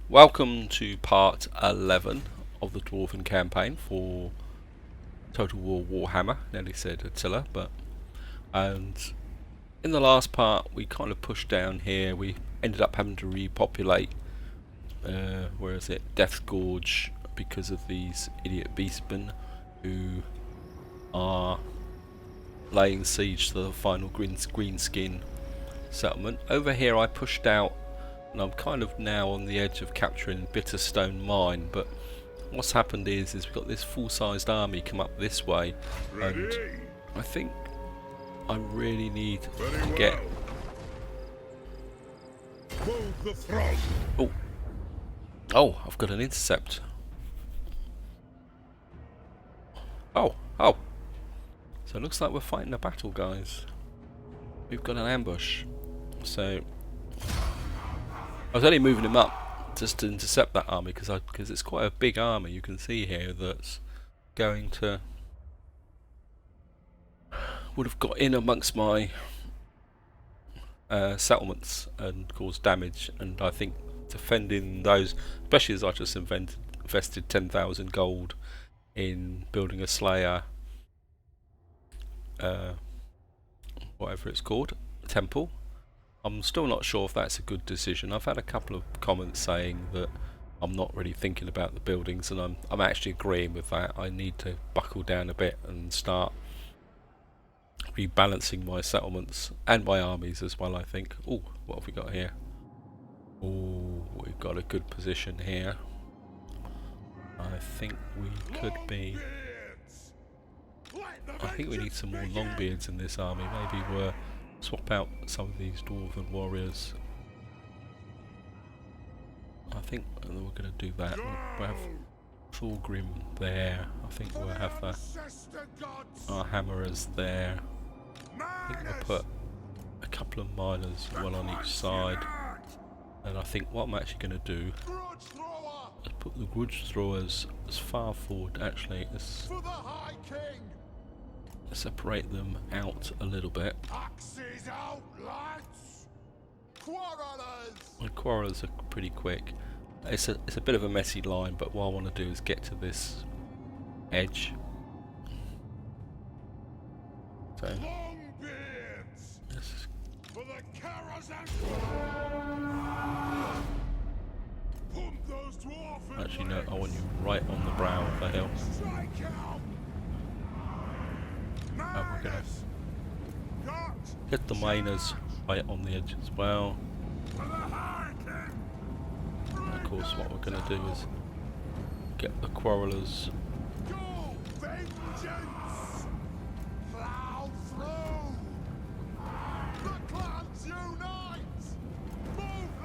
Welcome to part 11 of the Dwarven campaign for Total War Warhammer. Nearly said Attila, and in the last part we kind of pushed down here. We ended up having to repopulate where is it? Death's Gorge, because of these idiot beastmen who are laying siege to the final Greenskin settlement. Over here I pushed out, and I'm kind of now on the edge of capturing Stonemine, but what's happened is we've got this full-sized army come up this way, and I think I really need to get... Oh, I've got an intercept. Oh. So it looks like we're fighting a battle, guys. We've got an ambush. So I was only moving him up just to intercept that army because it's quite a big army. You can see here that's going to would have got in amongst my settlements and caused damage. And I think defending those, especially as I just invested 10,000 gold in building a Slayer, whatever it's called, temple. I'm still not sure if that's a good decision. I've had a couple of comments saying that I'm not really thinking about the buildings, and I'm actually agreeing with that. I need to buckle down a bit and start rebalancing my settlements and my armies as well, I think. Oh, what have we got here? Oh, we've got a good position here. I think we could be... I think we need some more Longbeards in this army. Maybe we'll swap out some of these Dwarven warriors. I think we're going to do that. We'll have Thorgrim there. I think we'll have our hammerers there. I think we'll put a couple of miners, one on each side. And I think what I'm actually going to do is put the grudge throwers as far forward, actually, as separate them out a little bit. The quarrelers are pretty quick. It's a bit of a messy line, but what I want to do is get to this edge. So actually no, I want you right on the brow of the hill. And we're going to get the miners right on the edge as well. And of course what we're going to do is get the quarrelers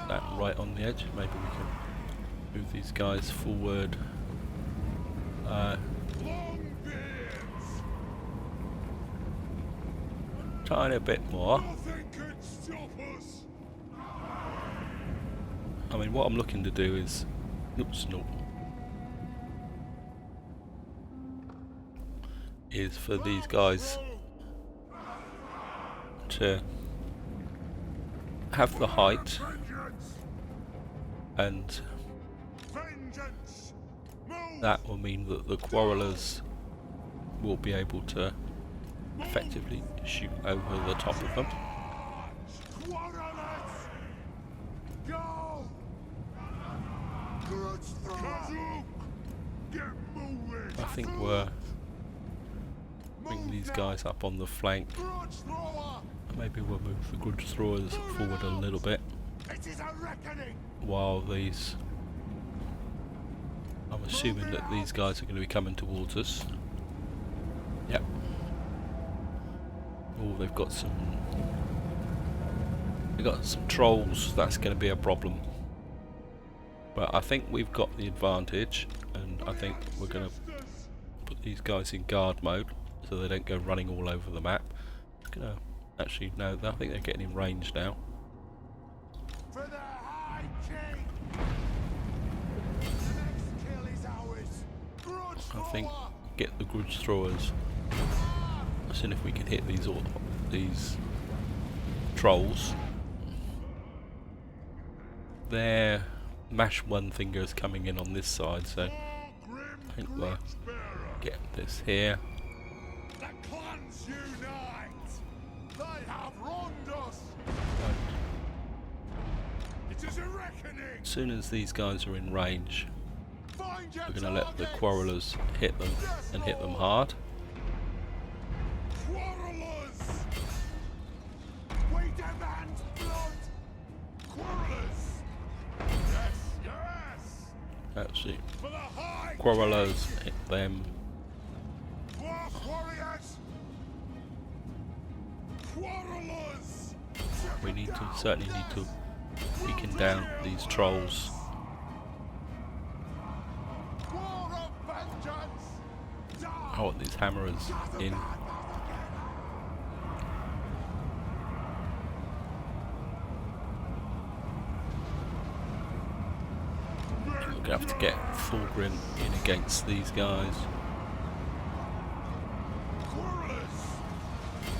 that right on the edge. Maybe we can move these guys forward. Tiny bit more. I mean, what I'm looking to do is, is for these guys to have the height, and that will mean that the quarrelers will be able to effectively shoot over the top of them. I think we're bring these guys up on the flank. Maybe we'll move the grudge throwers forward a little bit, while these... I'm assuming that these guys are going to be coming towards us. Yep. Oh, they've got some trolls. That's going to be a problem. But I think we've got the advantage, and I think we're going to put these guys in guard mode so they don't go running all over the map. I'm going to actually no, I think they're getting in range now. I think get the grudge throwers. As soon as we can hit these trolls. They're Mash one finger is coming in on this side, so I think we'll get this here. The clans unite! They have wronged us! It is a reckoning! As soon as these guys are in range, Find your we're going to let the targets! quarrelers hit them, and hit them hard. Quarrelers! We demand blood! Quarrelers! Yes, yes! Actually, For the high quarrelers hit them. Dwarf warriors! Quarrelers! We certainly need to weaken down these trolls. War of vengeance! I want these hammerers in. We're going to have to get Thorgrim in against these guys. Quarrelers!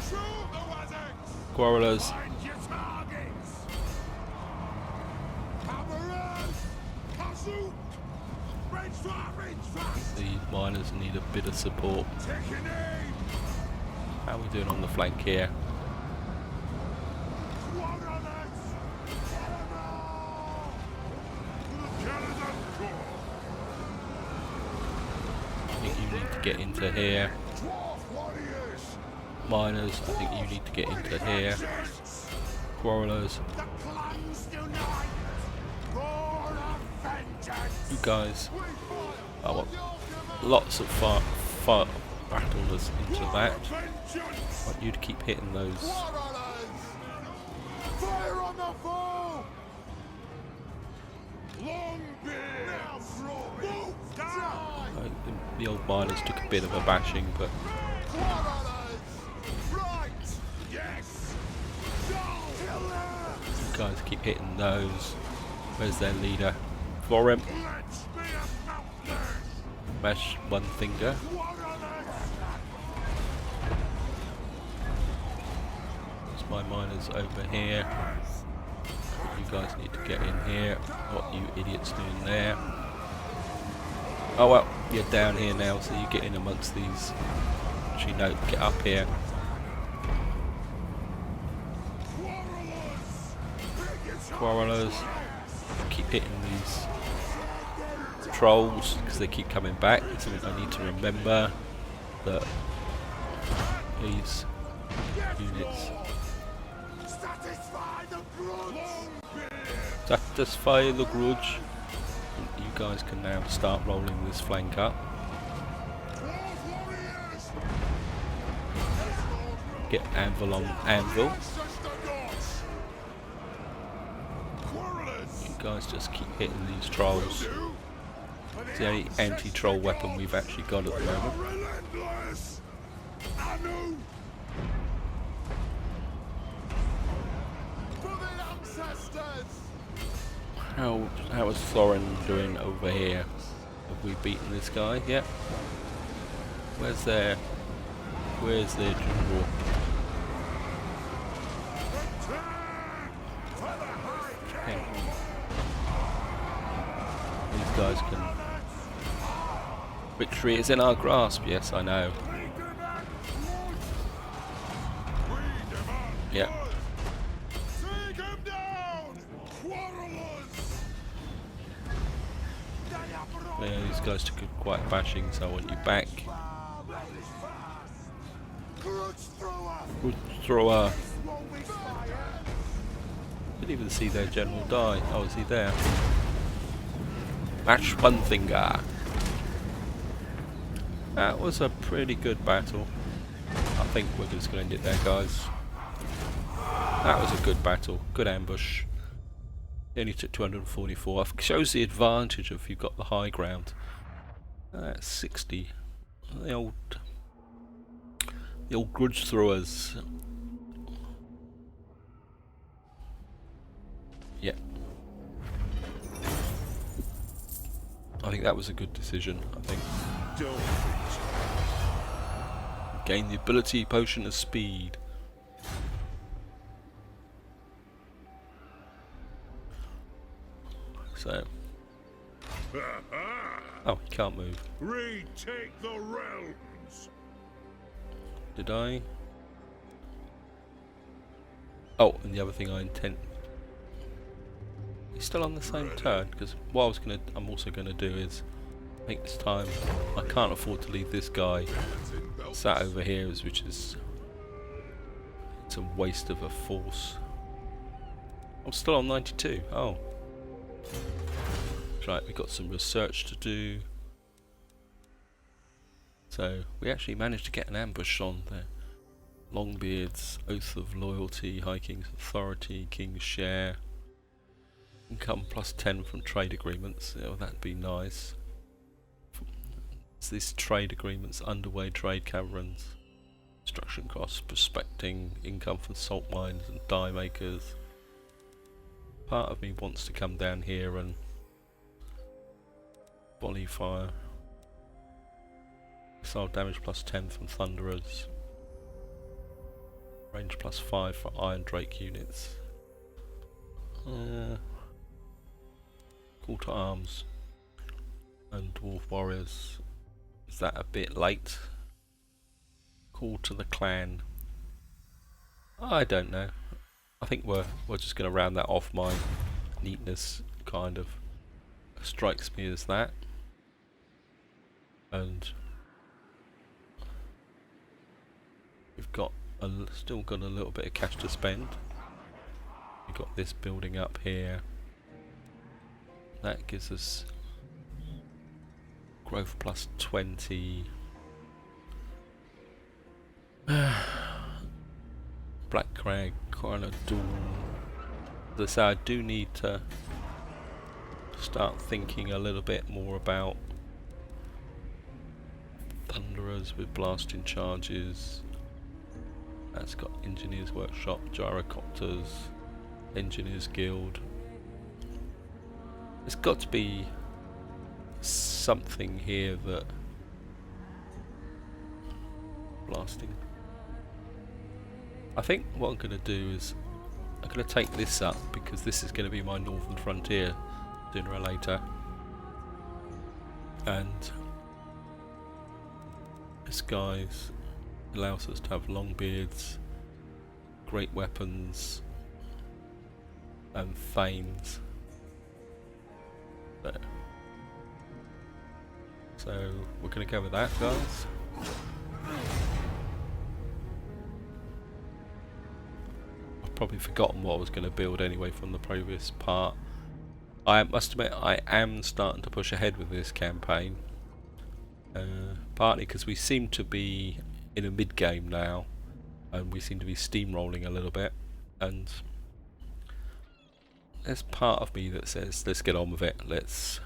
Through the Wazaks! Quarrelers, Find your targets! Hammerers! Kazook! Range fast! the miners need a bit of support. Taking aim! How are we doing on the flank here? Quarrelers! I think you need to get into here. Dwarf warriors! Miners, I think you need to get into here. Quarrelers, The clans unite! War of vengeance! you guys, We fire! I want lots of fire battlers into that. I want you to keep hitting those. Fire on the foe! Longbeard! Move down! I think the old miners took a bit of a bashing, but Right! Yes! you guys keep hitting those. Where's their leader? For him. Let's be about this! Mash one finger. There's my miners over here. You guys need to get in here. What you idiots doing there? Oh well, you're down here now, so you get in amongst these. Actually, no, get up here. Quarrelers, keep hitting these trolls because they keep coming back. So I need to remember that these units Satisfy the grudge! satisfy the grudge. And you guys can now start rolling this flank up. Get anvil on anvil. You guys just keep hitting these trolls. It's the only anti-troll weapon we've actually got at the moment. Relentless! Anu! For the ancestors! How is Thorin doing over here? Have we beaten this guy yet? Where's their general? Okay. These guys can. Victory is in our grasp. Yes, I know. Yeah. Take him down! Quarrelers! Yeah, these guys took quite a bashing, so I want you back. Grudge thrower! Good thrower. Won't we fire? Didn't even see their general die. Oh, is he there? Mash one finger. That was a pretty good battle. I think we're just going to end it there, guys. That was a good battle. Good ambush. It only took 244. Shows the advantage if you've got the high ground. That's 60. The old grudge throwers. Yeah. I think that was a good decision. I think. Gain the ability potion of speed. So Oh, he can't move. Retake the realms. Did I? Oh, and the other thing I intend... He's still on the same turn, because what I'm also gonna do is, I think this time, I can't afford to leave this guy sat over here, which is... It's a waste of a force. I'm still on 92. Oh. Right, we've got some research to do. So, we actually managed to get an ambush on the Longbeard's Oath of Loyalty, High King's Authority, King's Share. Income plus 10 from trade agreements. Oh, that'd be nice. This trade agreements underway, trade caverns, construction costs, prospecting, income from salt mines and dye makers. Part of me wants to come down here and volley fire. Missile damage plus 10 from thunderers. Range plus 5 for Iron Drake units. Call to arms and dwarf warriors. Is that a bit late? Call to the clan. I don't know. I think we're just going to round that off. My neatness kind of strikes me as that. And we've got still got a little bit of cash to spend. We've got this building up here. That gives us growth plus 20. Black Crag, Corner Dawn. As I say, I do need to start thinking a little bit more about Thunderers with blasting charges. That's got Engineers Workshop, Gyrocopters, Engineers Guild. There's got to be something here that... Blasting. I think what I'm going to do is I'm going to take this up because this is going to be my northern frontier sooner or later. And this guy's allows us to have long beards, great weapons and thanes. There. So we're going to go with that, guys. I've probably forgotten what I was going to build anyway from the previous part. I must admit I am starting to push ahead with this campaign. Partly because we seem to be in a mid-game now and we seem to be steamrolling a little bit, and there's part of me that says let's get on with it, let's...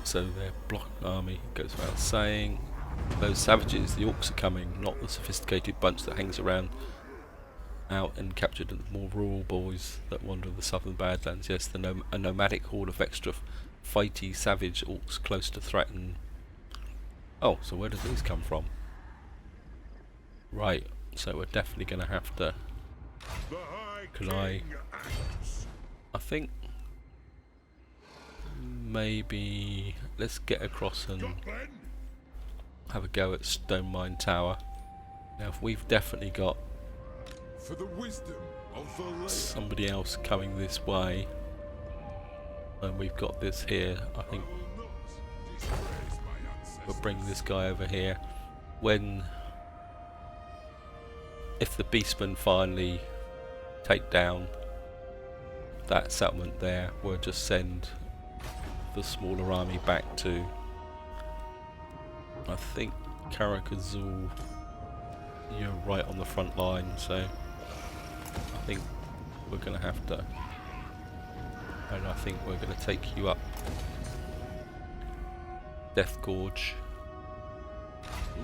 So their block army goes without saying. Those savages, the orcs, are coming, not the sophisticated bunch that hangs around out and captured the more rural boys that wander the southern badlands. Yes, a nomadic horde of extra fighty savage orcs close to threaten. Oh, so where do these come from? Right, so we're definitely going to have to... Can I think maybe let's get across and have a go at Stonemine Tower. Now if we've definitely got For the wisdom of the land. somebody else coming this way, and we've got this here, I think we'll bring this guy over here. If the beastmen finally take down that settlement there, we'll just send the smaller army back to, I think, Karakazul. You're right on the front line, so I think we're going to have to, and I think we're going to take you up Death Gorge.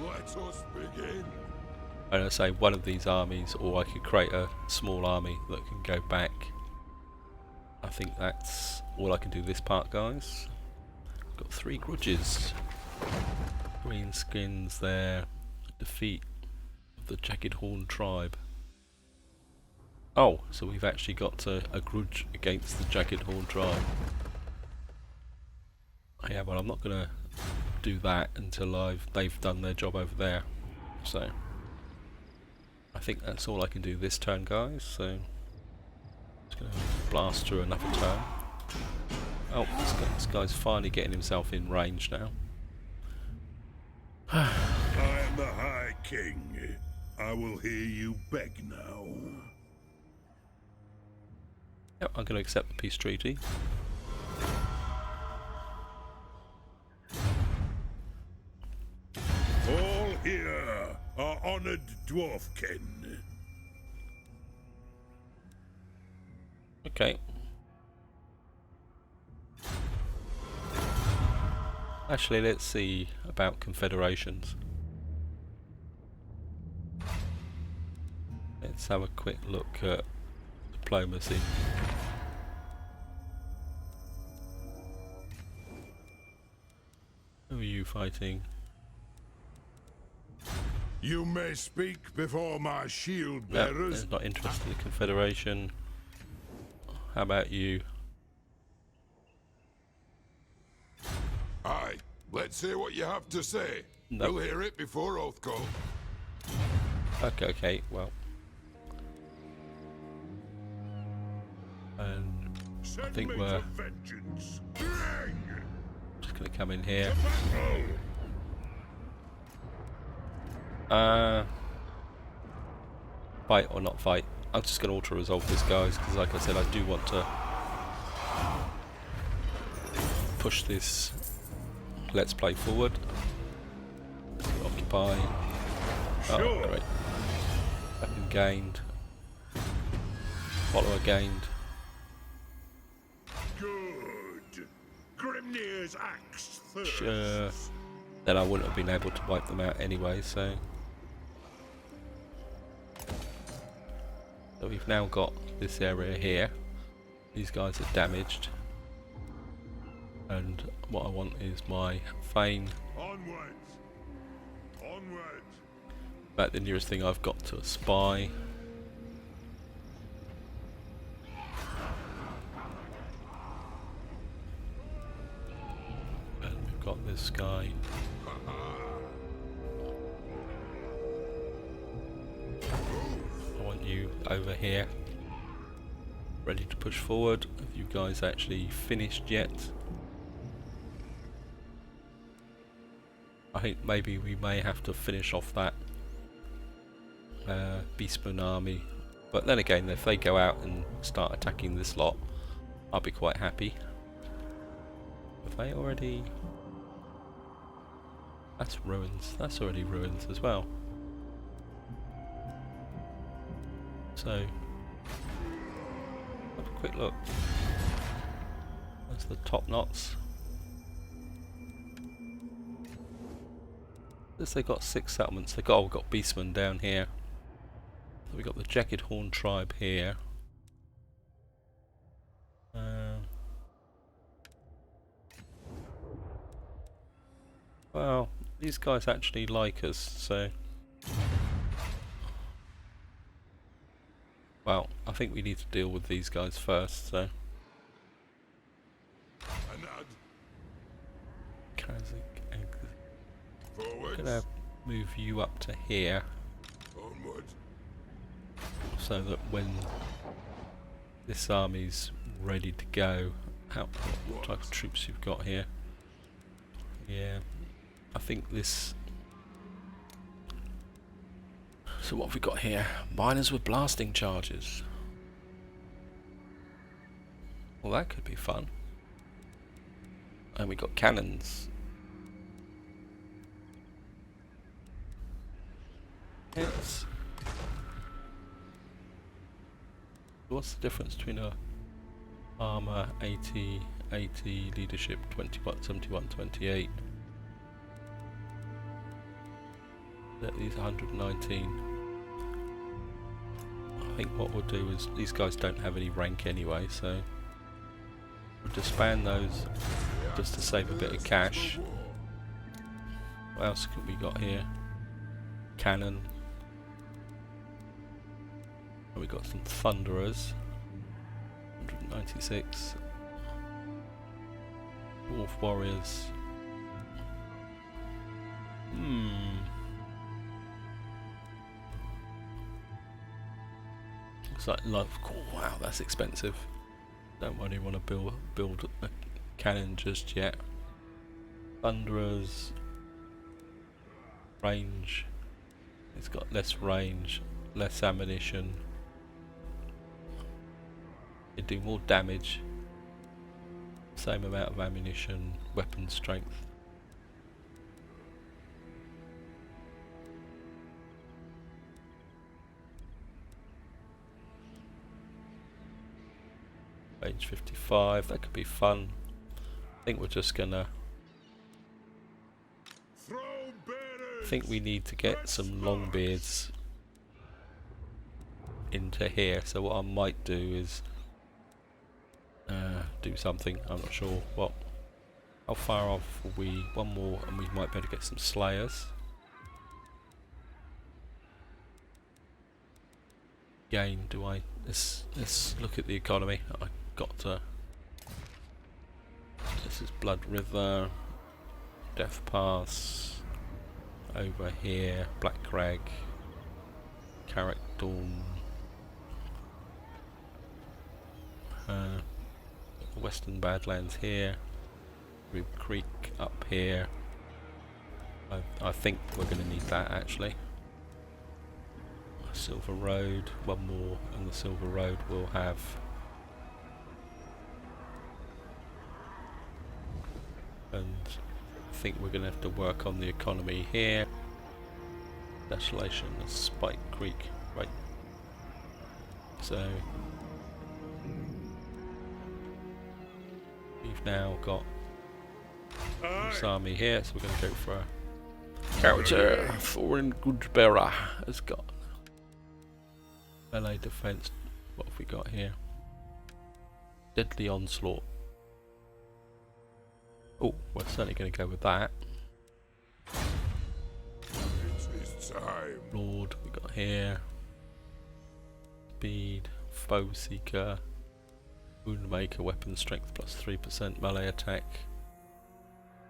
Let us begin. And I say one of these armies, or I could create a small army that can go back. I think that's all I can do this part, guys. Got 3 grudges. Greenskins there. Defeat of the Jagged Horn tribe. Oh, so we've actually got a grudge against the Jagged Horn tribe. Yeah, well, I'm not going to do that until they've done their job over there. So I think that's all I can do this turn, guys. So just going to blast through another turn. Oh, this guy's finally getting himself in range now. I am the High King. I will hear you beg now. Yep, I'm going to accept the peace treaty. All here are honored dwarfkin. Okay. Actually, let's see about confederations. Let's have a quick look at diplomacy. Who are you fighting? You may speak before my shield No, bearers. they're not interested in the confederation. How about you? Aye, let's hear what you have to say. No. We'll hear it before oath call. Okay, well. And I think we're vengeance. just going to come in here. Fight or not fight? I'm just going to auto-resolve this, guys, because like I said, I do want to push this Let's Play forward. Occupy. Oh, great. Weapon gained. Follower gained. Good. Grimnir's axe thirsts. Sure. Then I wouldn't have been able to wipe them out anyway, so... So we've now got this area here. These guys are damaged. And what I want is my Fane. Onward. Onward. About the nearest thing I've got to a spy. And we've got this guy. I want you over here. Ready to push forward. Have you guys actually finished yet? I think maybe we may have to finish off that Beastman army. But then again, if they go out and start attacking this lot, I'll be quite happy. Have they already... That's ruins. That's already ruins as well. So, have a quick look. That's the top knots. This they got 6 settlements. They got, oh, we've got Beastmen down here. We've got the Jagged Horn tribe here. Well, these guys actually like us, so... Well, I think we need to deal with these guys first, so... I'm gonna move you up to here. Onward. So that when this army's ready to go... what type of troops you've got here? Yeah, I think this... So what have we got here? Miners with blasting charges. Well, that could be fun. And we got cannons. Yes. What's the difference between a armor 80, 80, leadership 21, 71, 28? These are 119. I think what we'll do is, these guys don't have any rank anyway, so we'll disband those just to save a bit of cash. What else have we got here? Cannon. And we got some Thunderers. 196. Dwarf Warriors. Looks like oh, wow, that's expensive. Don't really want to build a cannon just yet. Thunderers. Range. It's got less range, less ammunition. It do more damage. Same amount of ammunition, weapon strength. Range 55, that could be fun. I think we're just gonna... I think we need to get some longbeards into here, so what I might do is do something, I'm not sure what. How far off will we? One more and we might be able to get some slayers. Again, do I... let's look at the economy. I got to... This is Blood River, Death Pass, over here, Black Crag, Carrick Dawn, Western Badlands here, Rib Creek up here. I think we're going to need that actually. Silver Road, one more, and the Silver Road will have and I think we're going to have to work on the economy here. Desolation of Spike Creek, right. So we've now got this army here, so we're going to go for a character. Foreign Goods Bearer has got melee defense. What have we got here? Deadly Onslaught. Oh, we're certainly going to go with that. It's time. Lord, we got here. Speed, Foe Seeker, Woundmaker, weapon strength plus 3% melee attack.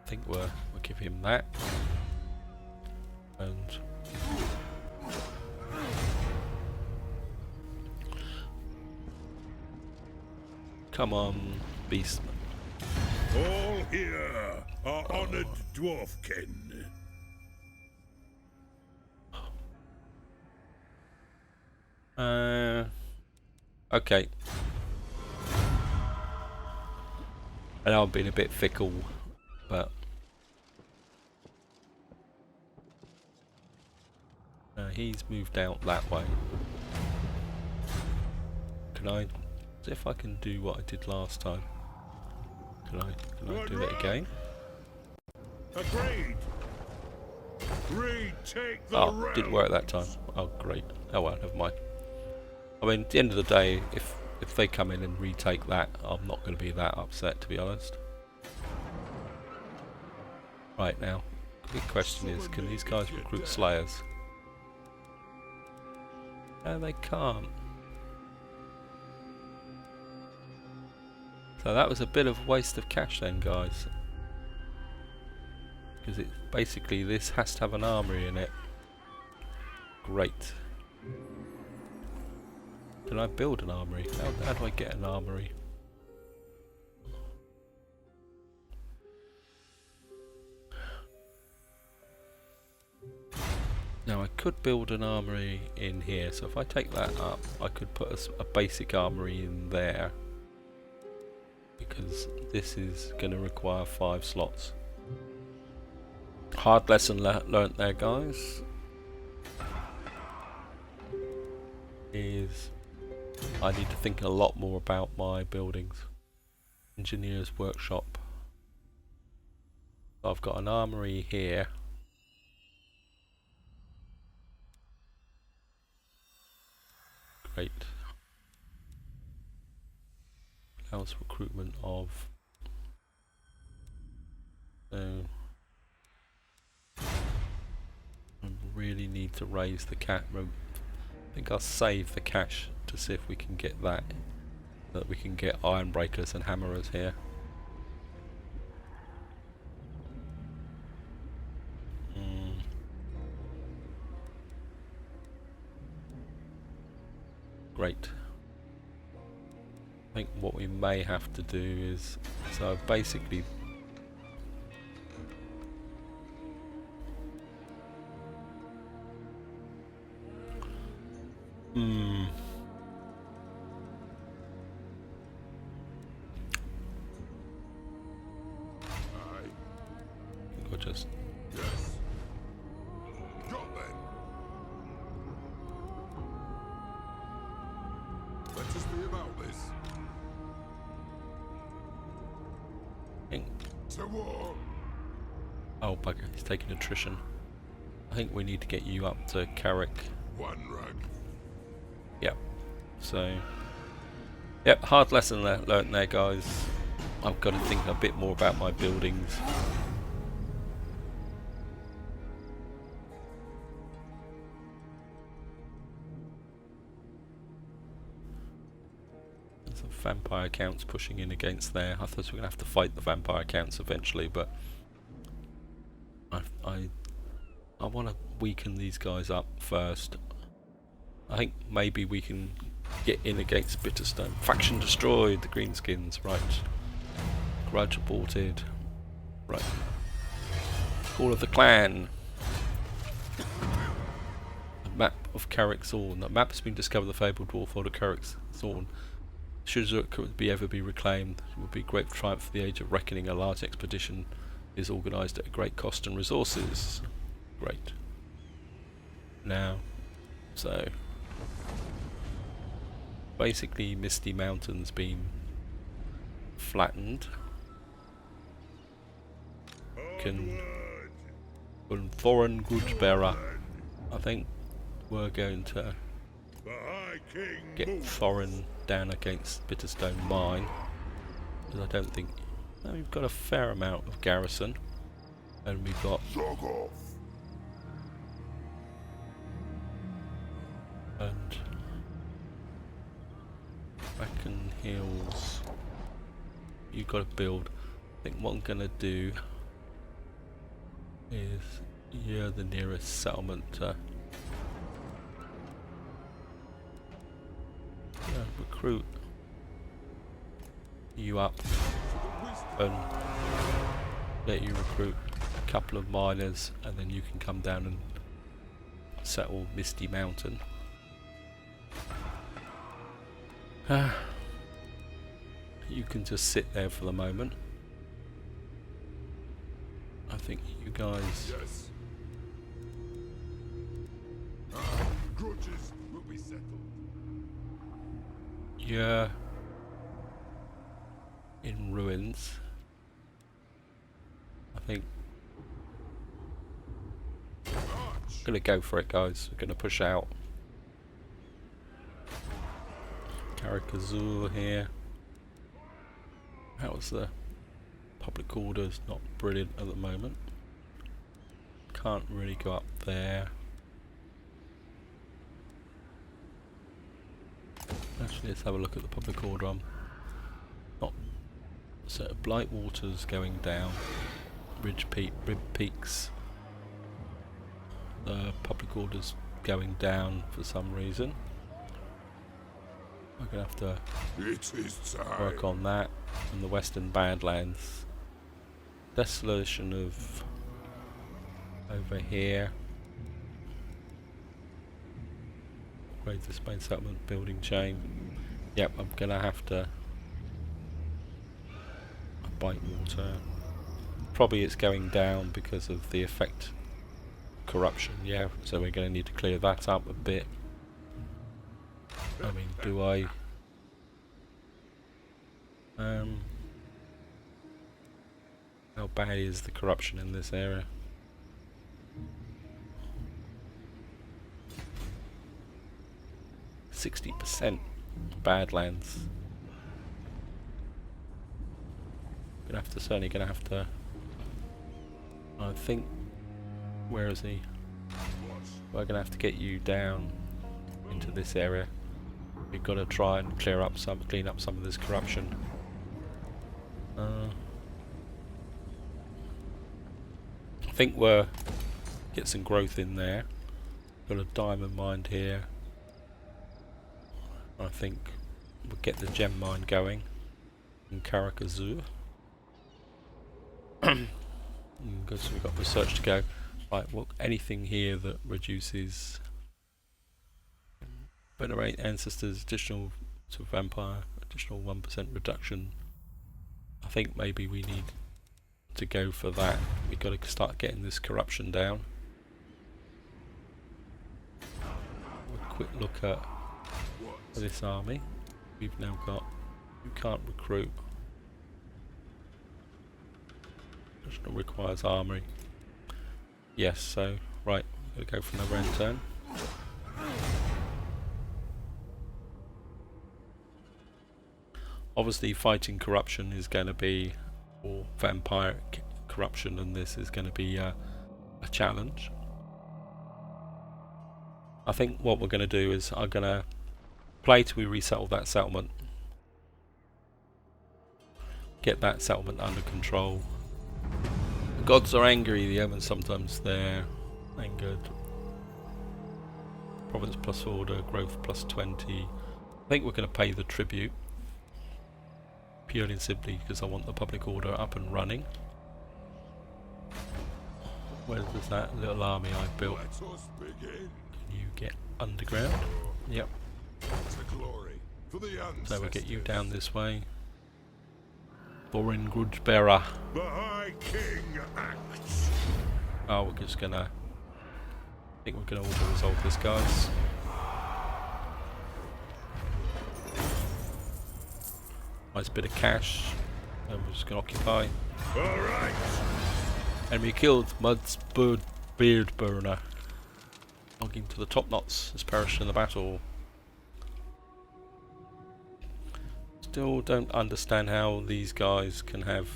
I think we'll give him that. And come on, Beastman. All here are honored dwarfkin. Okay. I know I'm being a bit fickle, but he's moved out that way. Can I see if I can do what I did last time? Can I do it again? Agreed. Retake the Oh, didn't work that time. Oh, great. Oh well, never mind. I mean, at the end of the day, if they come in and retake that, I'm not going to be that upset, to be honest. Right now, the big question is, can these guys recruit slayers? No, they can't. So that was a bit of waste of cash then, guys. Because it basically, this has to have an armory in it. Great. Can I build an armory? How do I get an armory? Now I could build an armory in here, so if I take that up, I could put a basic armory in there. Because this is going to require 5 slots. Hard lesson learnt there, guys. Is I need to think a lot more about my buildings. Engineer's workshop. I've got an armory here. Great. Allows recruitment of. So I really need to raise the cat room. I think I'll save the cash to see if we can get that we can get iron breakers and hammerers here. Great. I think what we may have to do is, so basically I'll just Yes. Got then. Let us be about this. think, To war. oh bugger, he's taking attrition. I think we need to get you up to Carrick. One rug. Yep. So, yep, hard lesson learnt there, guys. I've got to think a bit more about my buildings. There's some vampire counts pushing in against there. I thought we were going to have to fight the vampire counts eventually, but I want to weaken these guys up first. I think maybe we can get in against Bitterstone. Faction destroyed, the Greenskins, right. Grudge aborted. Right. Call of the Clan. The map of Carrick's Horn. The map has been discovered, the fabled dwarf order Carrick's Horn. Should it ever be reclaimed, it would be a great triumph for the Age of Reckoning. A large expedition is organised at a great cost and resources. Great. Now, so basically Misty Mountain's been flattened. Can Thorin Grudgebearer, I think we're going to The High King get moves. Thorin down against Bitterstone Mine, because I don't think we've got a fair amount of garrison, and we've got Jog off. and Bracken Hills. You've got to build. I think what I'm gonna do is you're the nearest settlement to recruit you up and let you recruit a couple of miners, and then you can come down and settle Misty Mountain. You can just sit there for the moment. I think you guys Yes. Grudges will be settled. you're in ruins. I think March. gonna go for it, guys. We're gonna push out. Karakazur here. How's the public orders? Not brilliant at the moment. Can't really go up there. Actually, let's have a look at the public order. Not so Blightwater's going down. Rib Peaks. The public order's going down for some reason. I'm gonna have to It is time. work on that. And the Western Badlands. Desolation of over here. Upgrade the Spain settlement building chain. Yep, I'm gonna have to bite water. Probably it's going down because of the effect corruption, yeah, so we're gonna need to clear that up a bit. I mean, do I how bad is the corruption in this area? %60 Badlands. Gonna have to, certainly gonna have to. I think. Where is he? We're gonna have to get you down into this area. We've got to try and clean up some of this corruption. I think we're get some growth in there. Got a diamond mine here. I think we'll get the gem mine going in Karakazoo. Good, so we've got research to go. Right, well, anything here that reduces venerate ancestors, additional to vampire, additional 1% reduction. I think maybe we need to go for that. We've got to start getting this corruption down. A quick look at this army. We've now got, you can't recruit. Additional requires armory. Yes, so right, we're going to go for another end turn. Obviously fighting corruption is going to be, or vampire corruption, and this is going to be a challenge. I think what we're going to do is I'm going to play till we resettle that settlement. Get that settlement under control. The gods are angry, the omens sometimes they're angered. Province plus order, growth plus 20. I think we're going to pay the tribute. Purely and simply because I want the public order up and running. Where's that little army I built? Can you get underground? Yep. So we'll get you down this way. Boring grudge bearer. The High King acts. Oh, we're just gonna. I think we're gonna auto resolve this, guys. Nice bit of cash, and we're just gonna occupy. Alright. Enemy killed. Mud's beard burner. Logging to the top knots has perished in the battle. Still don't understand how these guys can have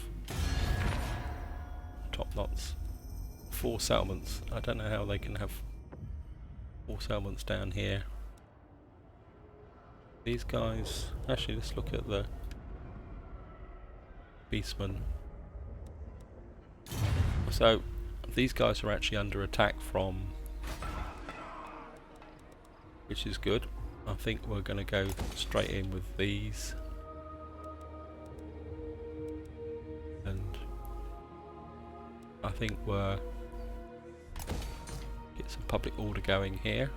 top knots. 4 settlements. I don't know how they can have 4 settlements down here. These guys. Actually, let's look at the Beastmen. So these guys are actually under attack from, which is good. I think we're going to go straight in with these, and I think we're get some public order going here.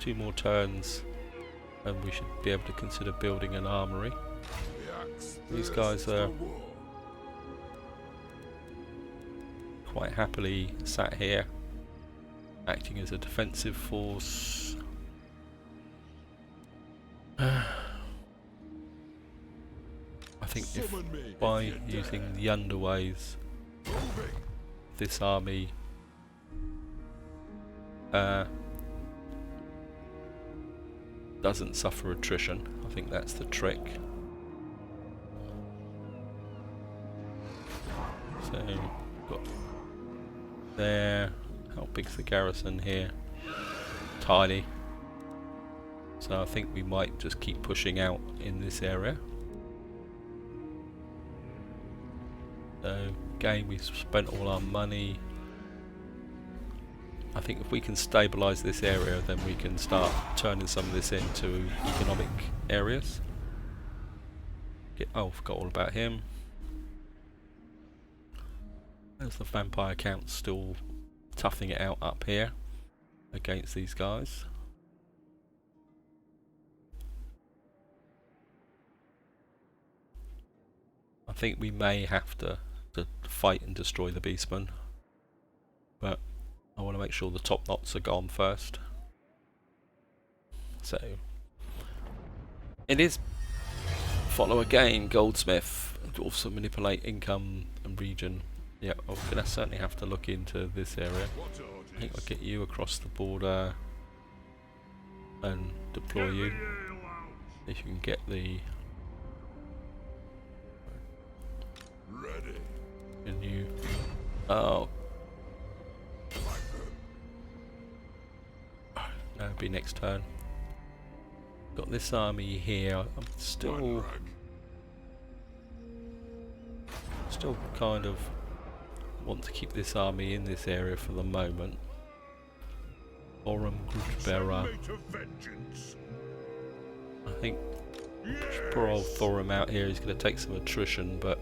2 more turns and we should be able to consider building an armory. These guys are quite happily sat here, acting as a defensive force. I think if by using the underways, this army doesn't suffer attrition, I think that's the trick. So, got there. How big's the garrison here? Tiny. So I think we might just keep pushing out in this area. So again, we've spent all our money. I think if we can stabilise this area, then we can start turning some of this into economic areas. Oh, forgot all about him. There's the vampire count still toughing it out up here against these guys. I think we may have to fight and destroy the beastmen, but I want to make sure the top knots are gone first. So it is follow again, goldsmith. Dwarfs to manipulate income and region. Yeah, I'm gonna certainly have to look into this area. I think I'll get you across the border and deploy you. If you can get the can you oh no, be next turn. Got this army here. I'm still kind of want to keep this army in this area for the moment. Thorum Grudbearer. I think poor old Thorum out here is going to take some attrition, but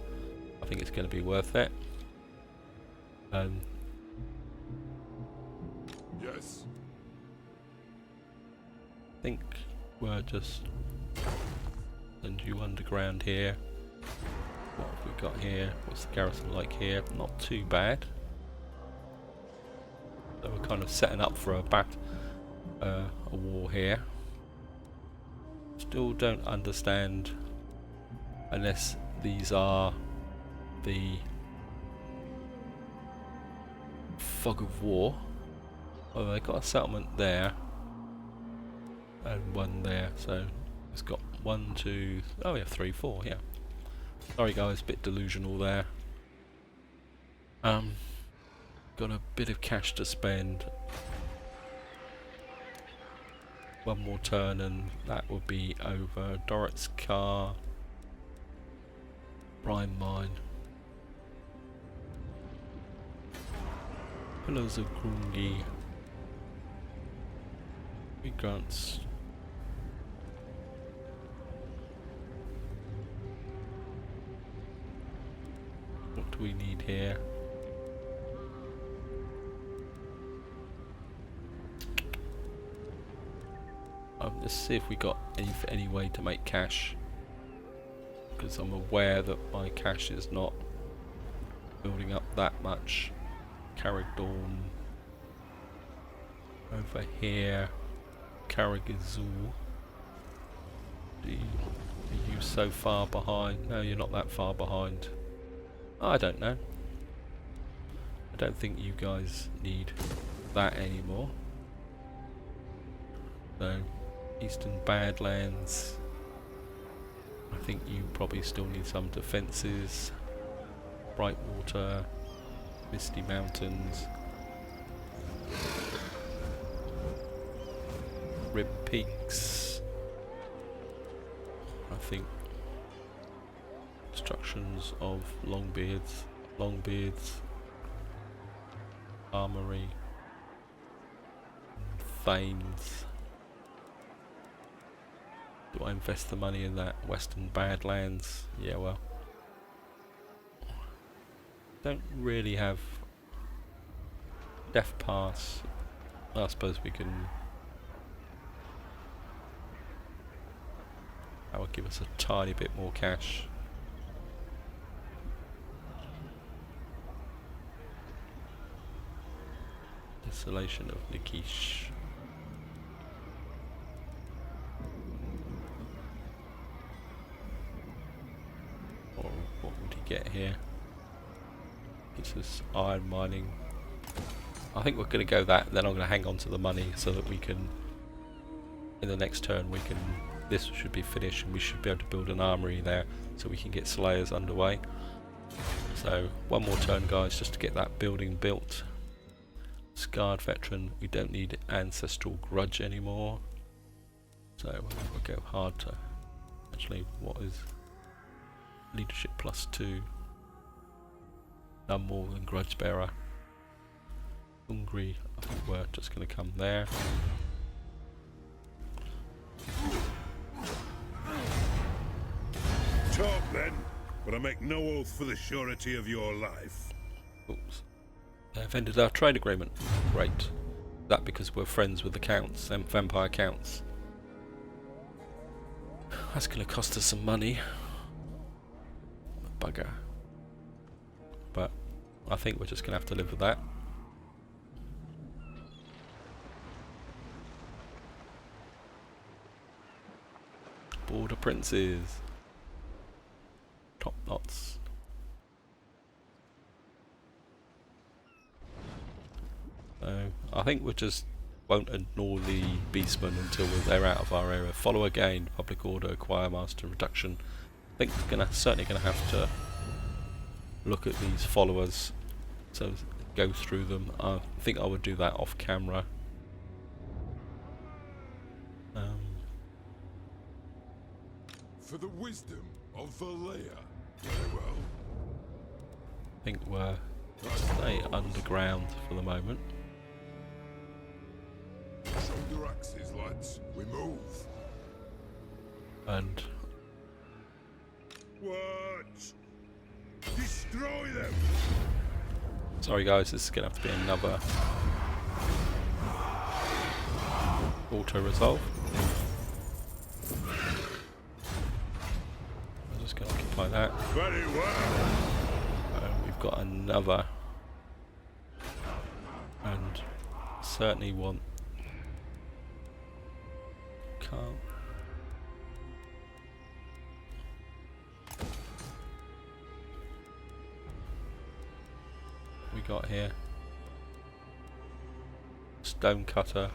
I think it's going to be worth it. Yes. I think we're just send you underground here. What have we got here? What's the garrison like here? Not too bad. So we're kind of setting up for a war here. Still don't understand, unless these are the fog of war. Oh, they got a settlement there and one there, so it's got 1, 2. Oh, we have 3, 4. Yeah. Sorry guys, a bit delusional there. Got a bit of cash to spend. One more turn and that will be over. Dorot's car. Brine mine. Pillars of Grungi. Migrants. What do we need here? Let's see if we got any way to make cash, because I'm aware that my cash is not building up that much. Carrigdorn over here. Carrigazul. Are you so far behind? No, you're not that far behind. I don't know. I don't think you guys need that anymore. So, Eastern Badlands. I think you probably still need some defences. Brightwater, Misty Mountains, Rib Peaks. I think constructions of Longbeards, Armory, Thanes. Do I invest the money in that? Western Badlands? Yeah, well. Don't really have Death Pass. I suppose we can. That would give us a tiny bit more cash. Desolation of Nikish. Or what would he get here? This is iron mining. I think we're going to go that, then I'm going to hang on to the money so that we can, in the next turn we can, this should be finished and we should be able to build an armory there so we can get Slayers underway. So one more turn guys, just to get that building built. Scarred Veteran, we don't need Ancestral Grudge anymore. So we'll go hard to, actually what is Leadership +2? None more than Grudge Bearer. Hungry, I think we're just going to come there. Talk then, but I make no oath for the surety of your life. Oops. They've ended our trade agreement. Great. That because we're friends with the counts, vampire counts. That's going to cost us some money. Bugger. But I think we're just going to have to live with that. Border Princes. Top knots. So I think we just won't ignore the beastmen until they're out of our area. Follower gained, public order, acquire master reduction. I think we're certainly gonna have to look at these followers, so go through them. I think I would do that off camera. for the wisdom of Valea. Very well. I think we're stay underground for the moment. Shoulder axes, lads. We move. And What? Destroy them! sorry guys, this is going to have to be another auto-resolve. I'm just going to occupy that. Very well. And we've got another. And certainly want... Can't... We got here stone cutter,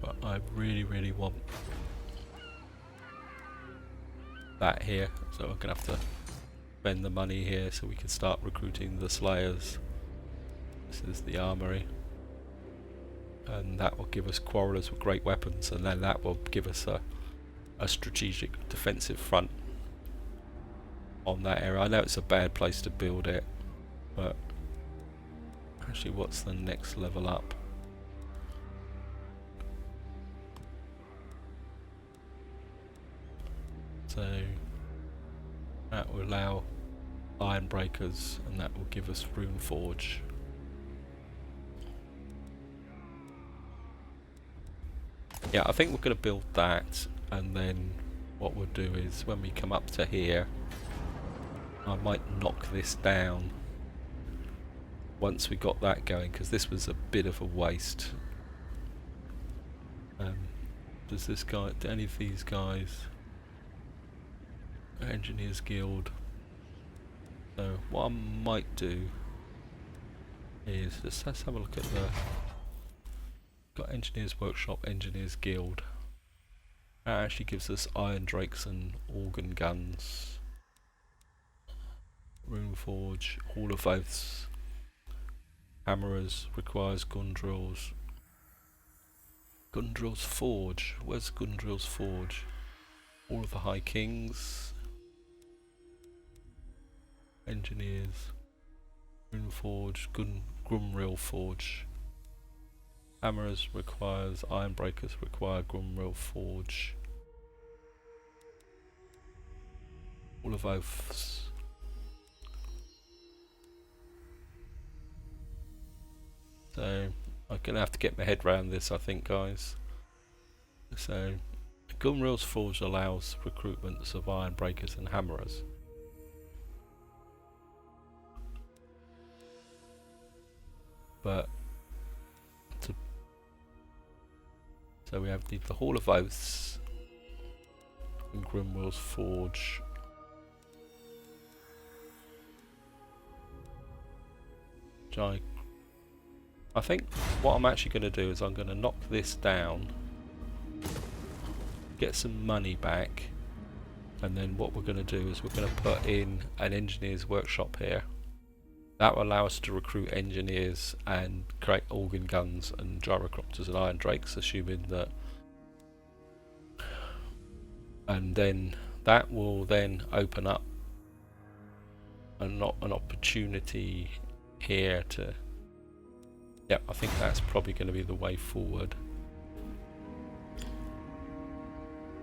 but I really want that here, so I'm gonna have to spend the money here so we can start recruiting the slayers. This is the armory, and that will give us quarrelers with great weapons, and then that will give us a strategic defensive front on that area. I know it's a bad place to build it, but actually what's the next level up? So that will allow iron breakers, and that will give us rune forge. Yeah, I think we're going to build that, and then what we'll do is when we come up to here, I might knock this down once we got that going, because this was a bit of a waste. Does this guy, do any of these guys, Engineers Guild? So what I might do is let's have a look at the got Engineers Workshop, Engineers Guild. That actually gives us iron drakes and organ guns. Rune Forge, Hall of Oaths, Hammerers, requires Gundrills. Gundril's Forge, where's Gundril's Forge? All of the High Kings. Engineers, Rune Forge, Grumril Forge. Hammerers requires, Iron Breakers require Grumril Forge. Hall of Oaths. So I'm gonna have to get my head around this, I think, guys. So Gumril's Forge allows recruitments of iron breakers and hammerers. But so we have the Hall of Oaths and Grimwell's Forge. Which I think what I'm actually going to do is I'm going to knock this down, get some money back, and then what we're going to do is we're going to put in an engineer's workshop here. That will allow us to recruit engineers and create organ guns and gyrocopters and iron drakes, assuming that, and then that will then open up an opportunity here to, yeah, I think that's probably going to be the way forward.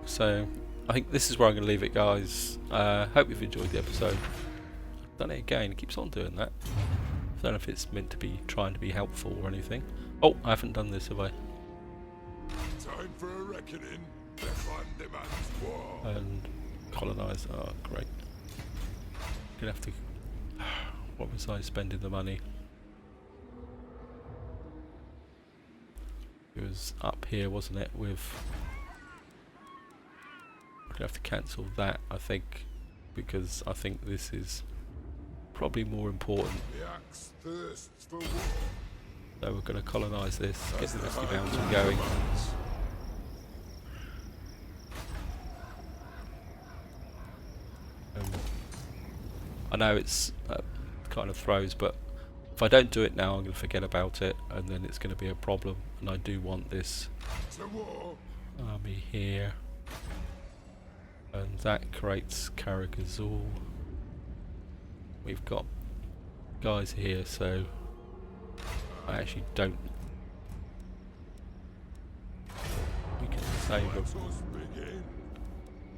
So I think this is where I'm going to leave it, guys. Hope you've enjoyed the episode. I've done it again, it keeps on doing that. I don't know if it's meant to be trying to be helpful or anything. Oh, I haven't done this, have I? Time for a reckoning. Defan demands war. And colonise, oh great. Gonna have to, what was I spending the money? It was up here, wasn't it, with, I'm gonna have to cancel that, I think, because I think this is probably more important. The axe thirsts for war. So we're going to colonise this, get the Misty Mountain going. I know it's kind of throws, but if I don't do it now I'm going to forget about it and then it's going to be a problem, and I do want this To war. army here, and that creates Karagazul. We've got guys here, so I actually don't. We can save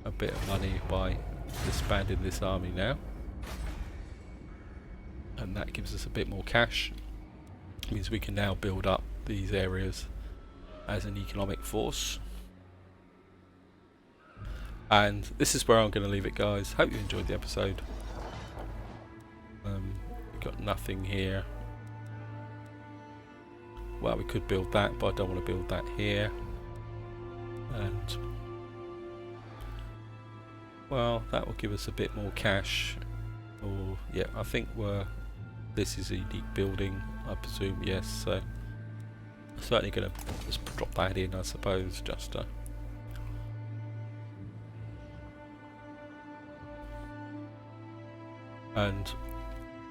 a bit of money by disbanding this army now, and that gives us a bit more cash. Means we can now build up these areas as an economic force. And this is where I'm going to leave it, guys. Hope you enjoyed the episode. We've got nothing here. Well, we could build that, but I don't want to build that here. And well, that will give us a bit more cash. Or yeah, I think this is a unique building, I presume. Yes, so I'm certainly going to just drop that in, I suppose, just and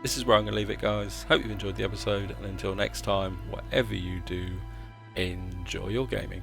this is where I'm going to leave it, guys. Hope you enjoyed the episode, and until next time, whatever you do, enjoy your gaming.